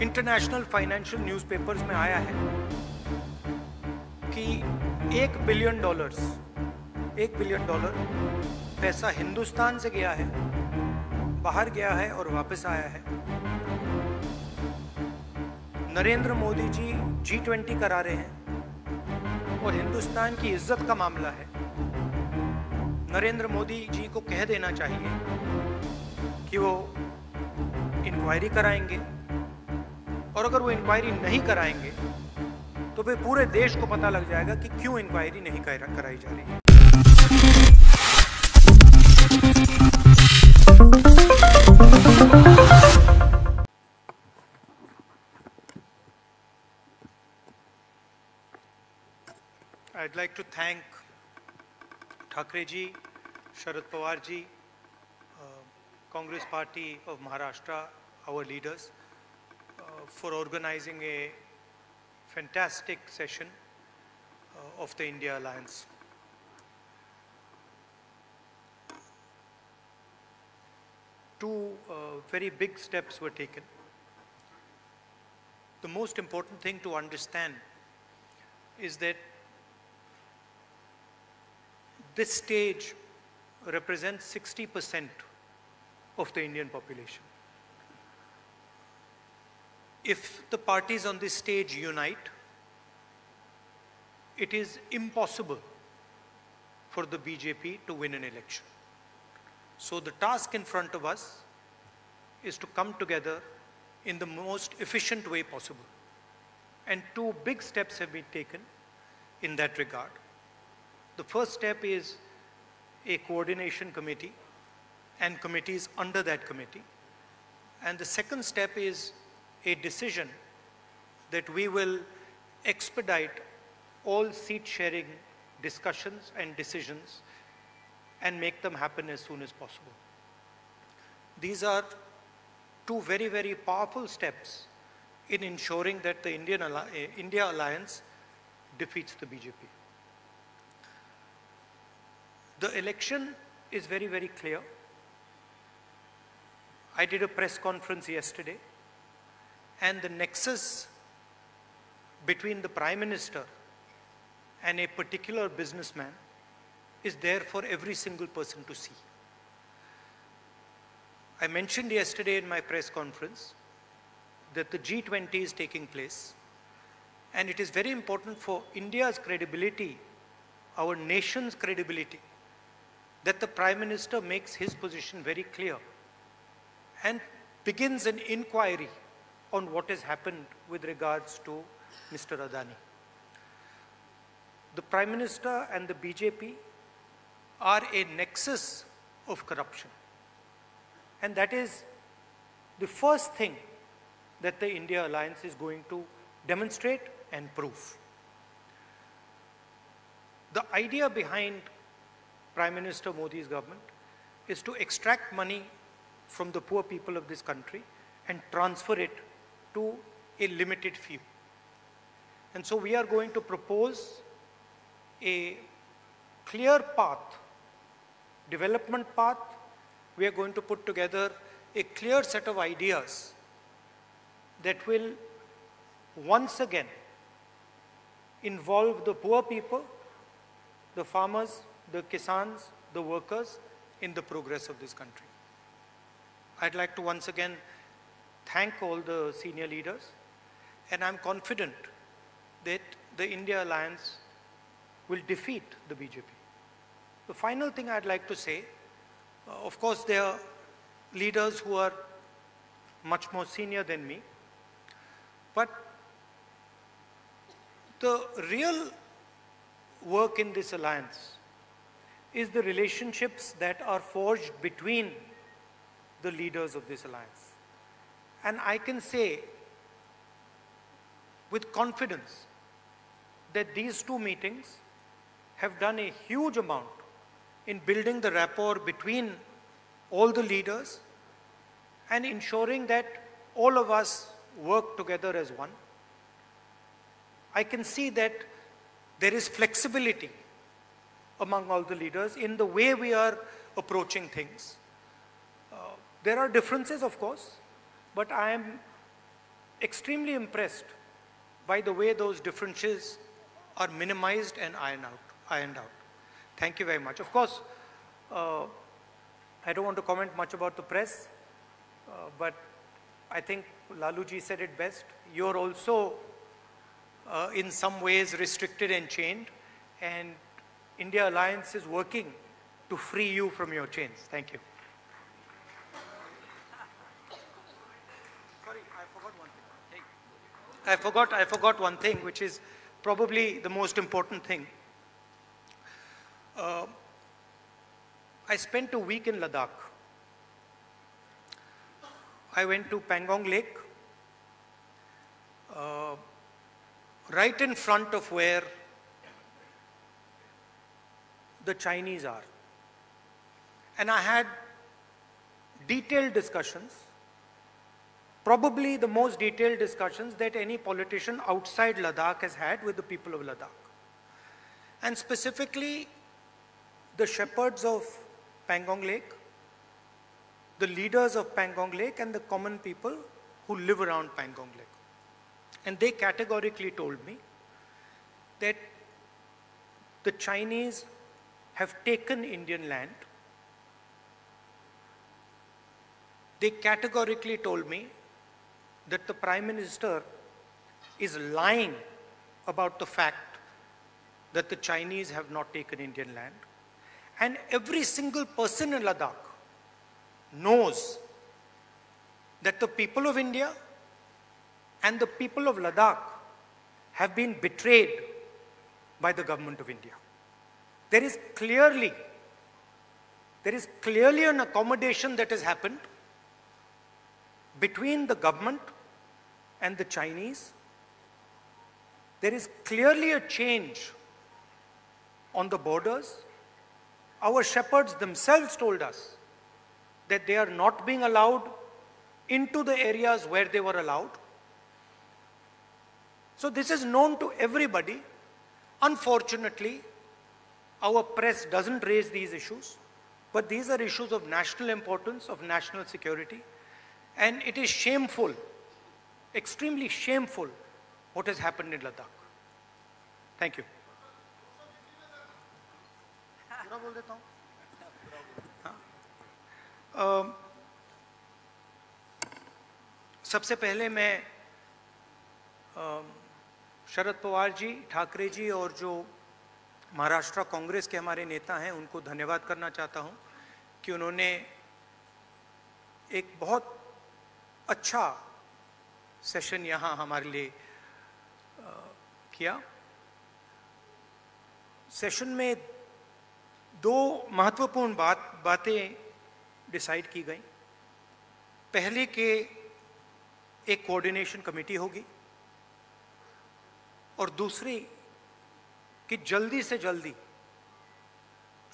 International financial newspapers में आया है कि $1 बिलियन पैसा हिंदुस्तान से गया है, बाहर गया है और वापस आया है। नरेंद्र मोदी जी G20 करा रहे हैं और हिंदुस्तान की इज्जत का मामला है। नरेंद्र मोदी जी को कह देना चाहिए कि वो इंक्वायरी कराएंगे, और अगर वो इंक्वायरी नहीं कराएंगे तो फिर पूरे देश को पता लग जाएगा कि क्यों इंक्वायरी नहीं कराई जा रही है। I'd like to thank Thakre ji, Sharad Pawar ji, Congress Party of Maharashtra, our leaders, for organizing a fantastic session of the India Alliance. Two very big steps were taken. The most important thing to understand is that this stage represents 60% of the Indian population. If the parties on this stage unite, it is impossible for the BJP to win an election. So the task in front of us is to come together in the most efficient way possible. And two big steps have been taken in that regard. The first step is a coordination committee and committees under that committee. And the second step is a decision that we will expedite all seat sharing discussions and decisions and make them happen as soon as possible. These are two very, very powerful steps in ensuring that the India Alliance defeats the BJP. The election is very, very clear. I did a press conference yesterday, and the nexus between the Prime Minister and a particular businessman is there for every single person to see. I mentioned yesterday in my press conference that the G20 is taking place, and it is very important for India's credibility, our nation's credibility, that the Prime Minister makes his position very clear and begins an inquiry on what has happened with regards to Mr. Adani. The Prime Minister and the BJP are a nexus of corruption. And that is the first thing that the India Alliance is going to demonstrate and prove. The idea behind Prime Minister Modi's government is to extract money from the poor people of this country and transfer it to a limited few. And so we are going to propose a clear path, development path. We are going to put together a clear set of ideas that will once again involve the poor people, the farmers, the Kisans, the workers in the progress of this country. I'd like to once again thank all the senior leaders, and I'm confident that the India Alliance will defeat the BJP. The final thing I'd like to say, of course there are leaders who are much more senior than me, but the real work in this alliance is the relationships that are forged between the leaders of this alliance. And I can say with confidence that these two meetings have done a huge amount in building the rapport between all the leaders and ensuring that all of us work together as one. I can see that there is flexibility among all the leaders in the way we are approaching things. There are differences, of course, but I am extremely impressed by the way those differences are minimized and ironed out. Thank you very much. Of course, I don't want to comment much about the press, but I think Laluji said it best. You're also in some ways restricted and chained, and India Alliance is working to free you from your chains. Thank you. Sorry, I forgot one thing, which is probably the most important thing. I spent a week in Ladakh. I went to Pangong Lake, right in front of where the Chinese are. And I had detailed discussions, probably the most detailed discussions that any politician outside Ladakh has had with the people of Ladakh. And specifically, the shepherds of Pangong Lake, the leaders of Pangong Lake, and the common people who live around Pangong Lake. And they categorically told me that the Chinese have taken Indian land. They categorically told me that the Prime Minister is lying about the fact that the Chinese have not taken Indian land. And every single person in Ladakh knows that the people of India and the people of Ladakh have been betrayed by the government of India. There is clearly an accommodation that has happened between the government and the Chinese. There is clearly a change on the borders. Our shepherds themselves told us that they are not being allowed into the areas where they were allowed. So this is known to everybody. Unfortunately, our press doesn't raise these issues, but these are issues of national importance, of national security. And it is shameful, extremely shameful, what has happened in Ladakh. Thank you. सबसे पहले मैं शरद पवार जी, ठाकरे जी और जो महाराष्ट्र कांग्रेस के हमारे नेता हैं उनको धन्यवाद करना चाहता हूं कि उन्होंने एक बहुत अच्छा सेशन यहाँ हमारे लिए किया। सेशन में दो महत्वपूर्ण बातें डिसाइड की गई। पहले कि एक कोऑर्डिनेशन कमेटी होगी और दूसरी कि जल्दी से जल्दी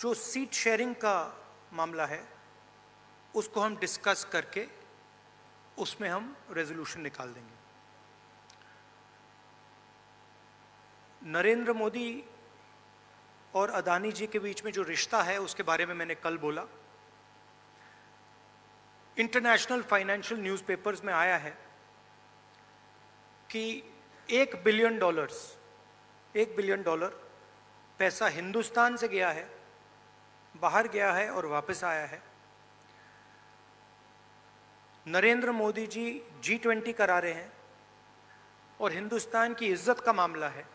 जो सीट शेयरिंग का मामला है उसको हम डिस्कस करके उसमें हम रेजोल्यूशन निकाल देंगे। नरेंद्र मोदी और अदानी जी के बीच में जो रिश्ता है उसके बारे में मैंने कल बोला। इंटरनेशनल फाइनेंशियल न्यूज़पेपर्स में आया है कि $1 बिलियन पैसा हिंदुस्तान से गया है, बाहर गया है और वापस आया है। नरेंद्र मोदी जी G20 करा रहे हैं और हिंदुस्तान की इज्जत का मामला है।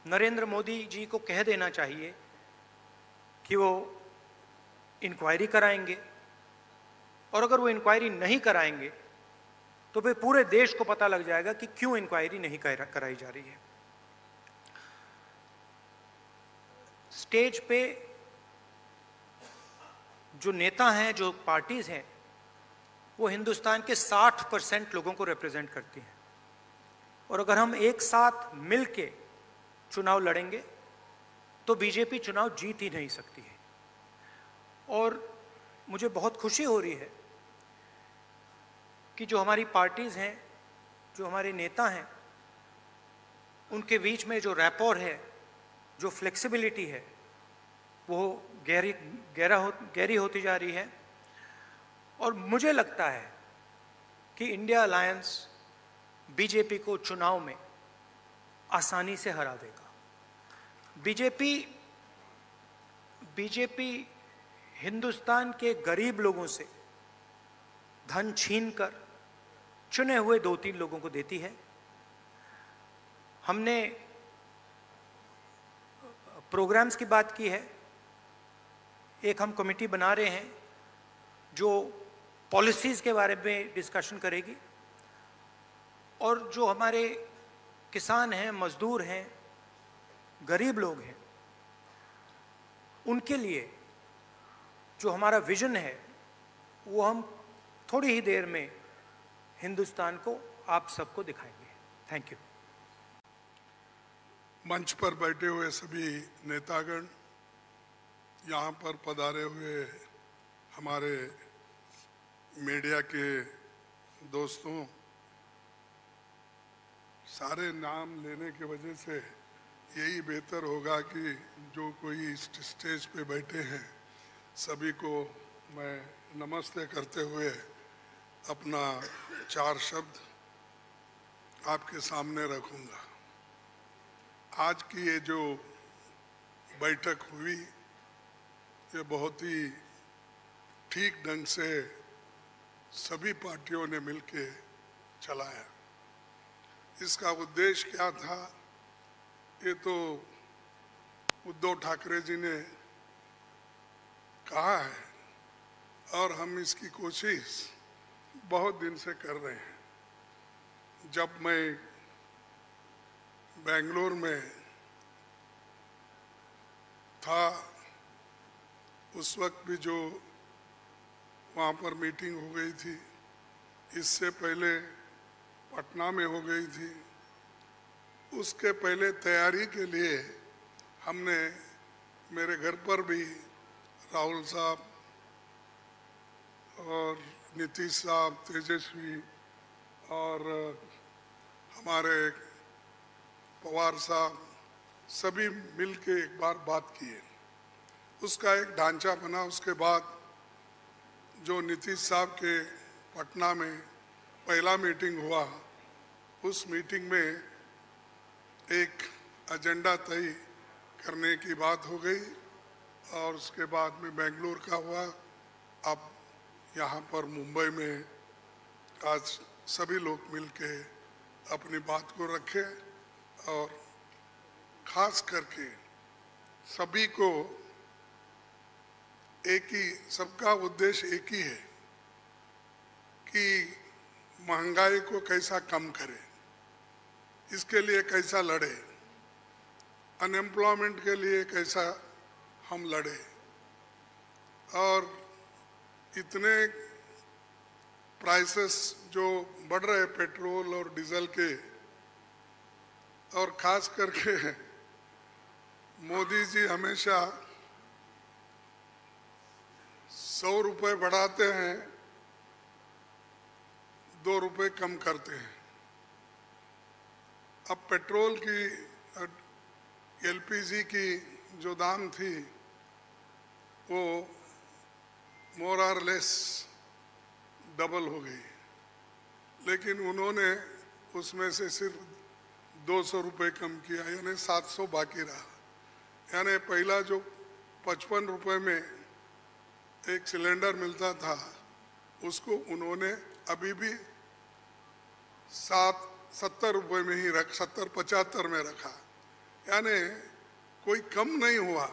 नरेंद्र मोदी जी को कह देना चाहिए कि वो इंक्वायरी कराएंगे, और अगर वो इंक्वायरी नहीं कराएंगे तो फिर पूरे देश को पता लग जाएगा कि क्यों इंक्वायरी नहीं कराई जा रही है। स्टेज पे जो नेता हैं, जो पार्टीज हैं, वो हिंदुस्तान के 60% लोगों को रिप्रेजेंट करती हैं, और अगर हम एक साथ मिलके चुनाव लड़ेंगे तो बीजेपी चुनाव जीत ही नहीं सकती है। और मुझे बहुत खुशी हो रही है कि जो हमारी पार्टीज हैं, जो हमारे नेता हैं, उनके बीच में जो रैपोर है, जो फ्लेक्सिबिलिटी है, वो गहरी होती जा रही है। और मुझे लगता है कि इंडिया अलायंस बीजेपी को चुनाव में आसानी से हरा देगा। बीजेपी हिंदुस्तान के गरीब लोगों से धन छीनकर चुने हुए 2-3 लोगों को देती है। हमने प्रोग्राम्स की बात की है। एक हम कमेटी बना रहे हैं जो पॉलिसीज़ के बारे में डिस्कशन करेगी, और जो हमारे किसान हैं, मजदूर हैं, गरीब लोग हैं, उनके लिए जो हमारा विजन है वो हम थोड़ी ही देर में हिंदुस्तान को, आप सबको दिखाएंगे। Thank you. मंच पर बैठे हुए सभी नेतागण, यहाँ पर पधारे हुए हमारे मीडिया के दोस्तों, सारे नाम लेने के वजह से यही बेहतर होगा कि जो कोई इस स्टेज पे बैठे हैं सभी को मैं नमस्ते करते हुए अपना 4 शब्द आपके सामने रखूंगा। आज की ये जो बैठक हुई ये बहुत ही ठीक ढंग से सभी पार्टियों ने मिलके चलाया। इसका उद्देश्य क्या था ये तो उद्धव ठाकरे जी ने कहा है, और हम इसकी कोशिश बहुत दिन से कर रहे हैं। जब मैं बेंगलोर में था उस वक्त भी जो वहाँ पर मीटिंग हो गई थी, इससे पहले पटना में हो गई थी, उसके पहले तैयारी के लिए हमने मेरे घर पर भी राहुल साहब और नीतीश साहब, तेजस्वी और हमारे पवार साहब सभी मिलके एक बार बात किए। उसका एक ढांचा बना। उसके बाद जो नीतीश साहब के पटना में पहला मीटिंग हुआ, उस मीटिंग में एक एजेंडा तय करने की बात हो गई, और उसके बाद में बेंगलुरु का हुआ। अब यहाँ पर मुंबई में आज सभी लोग मिलके अपनी बात को रखे, और खास करके सभी को एक ही, सबका उद्देश्य एक ही है कि महंगाई को कैसा कम करें, इसके लिए कैसा लड़े, अनएम्प्लॉयमेंट के लिए कैसा हम लड़े, और इतने प्राइसेस जो बढ़ रहे पेट्रोल और डीजल के, और खास करके मोदी जी हमेशा 100 रुपए बढ़ाते हैं, 2 रुपए कम करते हैं। अब पेट्रोल की, एलपीजी की जो दाम थी वो मोर और लेस डबल हो गई, लेकिन उन्होंने उसमें से सिर्फ 200 रुपये कम किया, यानी 700 बाकी रहा। यानी पहला जो 55 रुपये में एक सिलेंडर मिलता था, उसको उन्होंने अभी भी 70 रुपये में ही 70-75 में रखा, यानी कोई कम नहीं हुआ।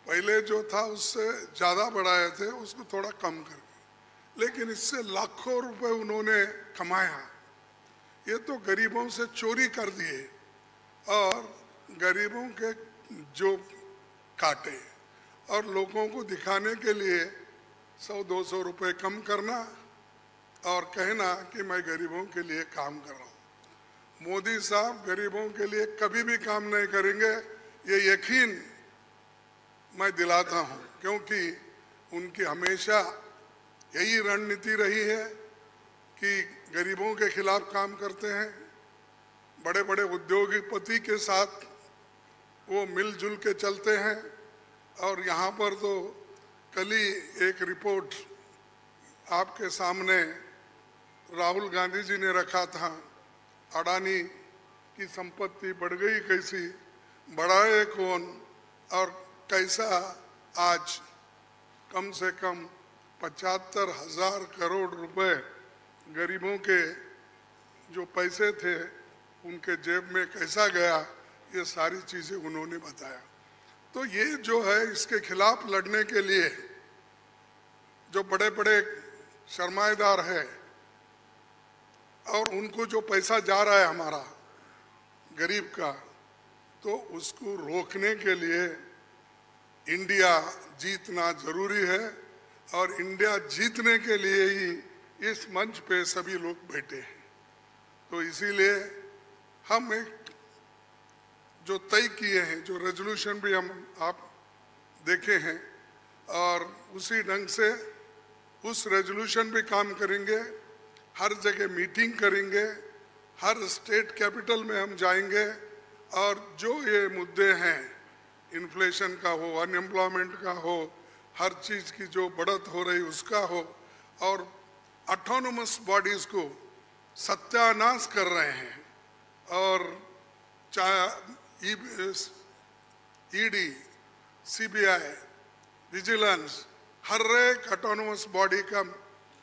पहले जो था उससे ज़्यादा बढ़ाए थे, उसको थोड़ा कम करके, लेकिन इससे लाखों रुपए उन्होंने कमाया। ये तो गरीबों से चोरी कर दिए और गरीबों के जो काटे, और लोगों को दिखाने के लिए 100-200 रुपये कम करना और कहना कि मैं गरीबों के लिए काम कर रहा हूँ। मोदी साहब गरीबों के लिए कभी भी काम नहीं करेंगे, ये यकीन मैं दिलाता हूँ, क्योंकि उनकी हमेशा यही रणनीति रही है कि गरीबों के खिलाफ काम करते हैं। बड़े बड़े उद्योगपति के साथ वो मिलजुल के चलते हैं, और यहाँ पर तो कल ही एक रिपोर्ट आपके सामने राहुल गांधी जी ने रखा था, अडानी की संपत्ति बढ़ गई कैसी, बढ़ाए कौन, और कैसा आज कम से कम 75,000 करोड़ रुपए गरीबों के जो पैसे थे उनके जेब में कैसा गया, ये सारी चीजें उन्होंने बताया। तो ये जो है, इसके खिलाफ लड़ने के लिए जो बड़े बड़े सरमाएदार है और उनको जो पैसा जा रहा है हमारा गरीब का, तो उसको रोकने के लिए इंडिया जीतना जरूरी है। और इंडिया जीतने के लिए ही इस मंच पे सभी लोग बैठे हैं। तो इसीलिए हम एक जो तय किए हैं, जो रेजोल्यूशन भी हम आप देखे हैं, और उसी ढंग से उस रेजोल्यूशन पे काम करेंगे। हर जगह मीटिंग करेंगे, हर स्टेट कैपिटल में हम जाएंगे, और जो ये मुद्दे हैं, इन्फ्लेशन का हो, अनएम्प्लॉयमेंट का हो, हर चीज की जो बढ़त हो रही उसका हो, और ऑटोनोमस बॉडीज को सत्यानाश कर रहे हैं, और चाहे ईडी, सीबीआई, विजिलेंस, हर एक ऑटोनोमस बॉडी का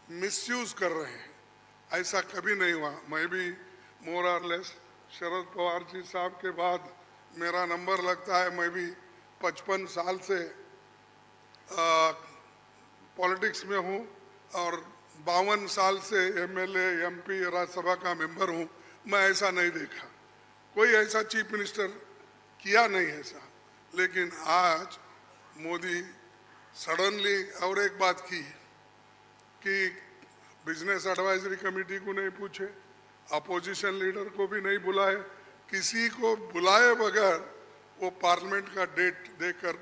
मिसयूज कर रहे हैं। ऐसा कभी नहीं हुआ। मैं भी मोर और लेस शरद पवार जी साहब के बाद मेरा नंबर लगता है। मैं भी 55 साल से पॉलिटिक्स में हूँ और 52 साल से एमएलए, एमपी, राज्यसभा का मेंबर हूँ। मैं ऐसा नहीं देखा, कोई ऐसा चीफ मिनिस्टर किया नहीं ऐसा। लेकिन आज मोदी सडनली और एक बात की कि बिजनेस एडवाइजरी कमेटी को नहीं पूछे, अपोजिशन लीडर को भी नहीं बुलाए, किसी को बुलाए बगैर वो पार्लियामेंट का डेट देकर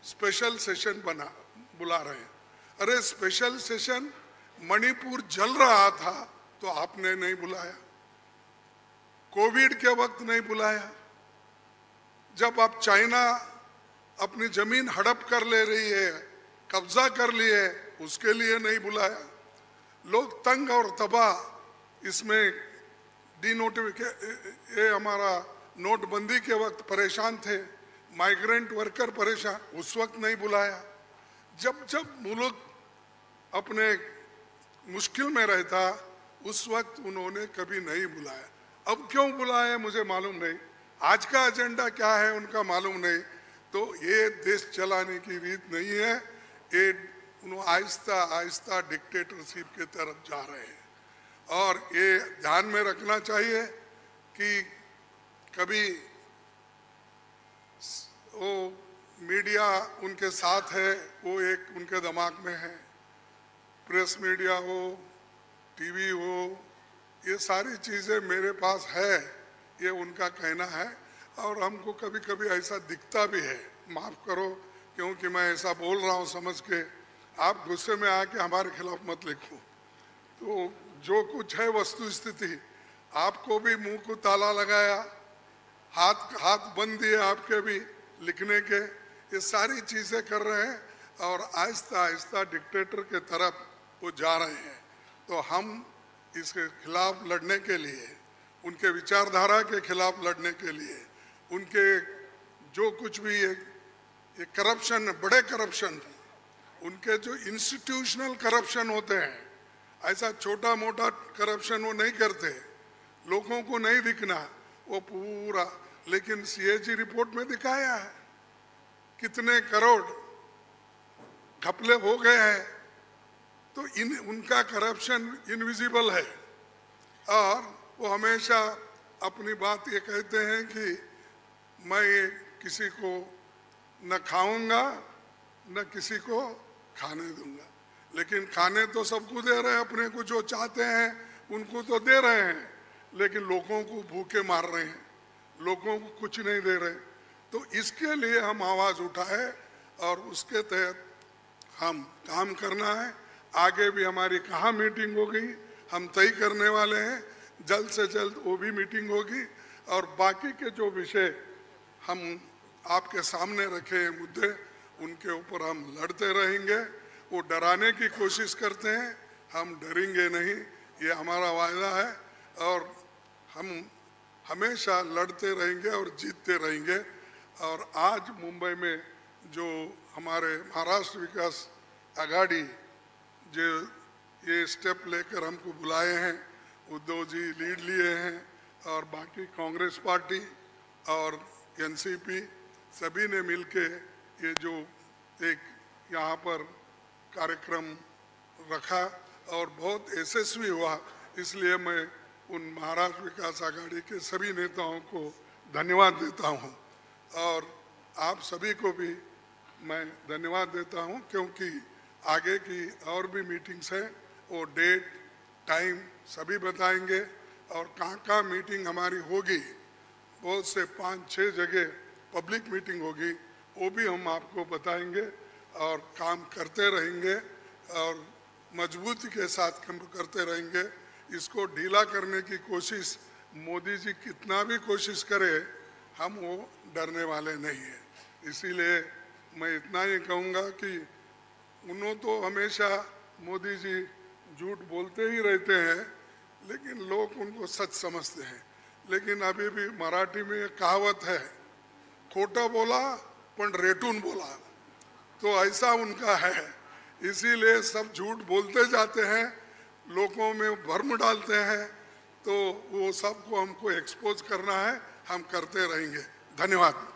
स्पेशल सेशन बुला रहे हैं। अरे स्पेशल सेशन, मणिपुर जल रहा था तो आपने नहीं बुलाया, कोविड के वक्त नहीं बुलाया, जब आप चाइना अपनी जमीन हड़प कर ले रही है, कब्जा कर लिए, उसके लिए नहीं बुलाया। लोग तंग और तबाह, इसमें ये हमारा नोटबंदी के वक्त परेशान थे, माइग्रेंट वर्कर परेशान, उस वक्त नहीं बुलाया। जब जब मुल्क अपने मुश्किल में रहता उस वक्त उन्होंने कभी नहीं बुलाया। अब क्यों बुलाया मुझे मालूम नहीं, आज का एजेंडा क्या है उनका मालूम नहीं। तो ये देश चलाने की रीत नहीं है, ये आहिस्ता आहिस्ता डिक्टेटरशिप की तरफ जा रहे हैं। और ये ध्यान में रखना चाहिए कि कभी वो मीडिया उनके साथ है, वो एक उनके दिमाग में है, प्रेस मीडिया हो, टीवी हो, ये सारी चीज़ें मेरे पास है, ये उनका कहना है। और हमको कभी कभी ऐसा दिखता भी है, माफ़ करो क्योंकि मैं ऐसा बोल रहा हूँ समझ के, आप गुस्से में आके हमारे खिलाफ मत लिखो। तो जो कुछ है वस्तु स्थिति, आपको भी मुंह को ताला लगाया, हाथ बंद दिए आपके भी लिखने के, ये सारी चीज़ें कर रहे हैं और आहिस्ता आहिस्ता डिक्टेटर के तरफ वो जा रहे हैं। तो हम इसके खिलाफ लड़ने के लिए, उनके विचारधारा के खिलाफ लड़ने के लिए, उनके जो कुछ भी ये करप्शन, बड़े करप्शन, उनके जो इंस्टीट्यूशनल करप्शन होते हैं, ऐसा छोटा मोटा करप्शन वो नहीं करते, लोगों को नहीं दिखना वो पूरा। लेकिन सीएजी रिपोर्ट में दिखाया है कितने करोड़ घपले हो गए हैं। तो उनका करप्शन इनविजिबल है और वो हमेशा अपनी बात ये कहते हैं कि मैं किसी को न खाऊंगा न किसी को खाने दूंगा। लेकिन खाने तो सबको दे रहे हैं, अपने को जो चाहते हैं उनको तो दे रहे हैं, लेकिन लोगों को भूखे मार रहे हैं, लोगों को कुछ नहीं दे रहे। तो इसके लिए हम आवाज़ उठाए और उसके तहत हम काम करना है। आगे भी हमारी कहाँ मीटिंग होगी हम तय करने वाले हैं, जल्द से जल्द वो भी मीटिंग होगी। और बाकी के जो विषय हम आपके सामने रखे हैं मुद्दे, उनके ऊपर हम लड़ते रहेंगे। वो डराने की कोशिश करते हैं, हम डरेंगे नहीं। ये हमारा वायदा है और हम हमेशा लड़ते रहेंगे और जीतते रहेंगे। और आज मुंबई में जो हमारे महाराष्ट्र विकास आघाड़ी जो ये स्टेप लेकर हमको बुलाए हैं, उद्धव जी लीड लिए हैं और बाकी कांग्रेस पार्टी और एनसीपी सभी ने मिलके ये जो एक यहाँ पर कार्यक्रम रखा और बहुत यशस्वी हुआ, इसलिए मैं उन महाराष्ट्र विकास आघाड़ी के सभी नेताओं को धन्यवाद देता हूँ और आप सभी को भी मैं धन्यवाद देता हूँ, क्योंकि आगे की और भी मीटिंग्स हैं, वो डेट टाइम सभी बताएंगे और कहाँ मीटिंग हमारी होगी, बहुत से 5-6 जगह पब्लिक मीटिंग होगी, वो भी हम आपको बताएंगे और काम करते रहेंगे और मजबूती के साथ काम करते रहेंगे। इसको ढीला करने की कोशिश मोदी जी कितना भी कोशिश करे, हम वो डरने वाले नहीं हैं। इसीलिए मैं इतना ही कहूँगा कि उन्होंने तो हमेशा मोदी जी झूठ बोलते ही रहते हैं, लेकिन लोग उनको सच समझते हैं। लेकिन अभी भी मराठी में एक कहावत है, खोटा बोला पण रेटून बोला, तो ऐसा उनका है। इसीलिए सब झूठ बोलते जाते हैं, लोगों में भ्रम डालते हैं, तो वो सबको हमको एक्सपोज करना है, हम करते रहेंगे। धन्यवाद।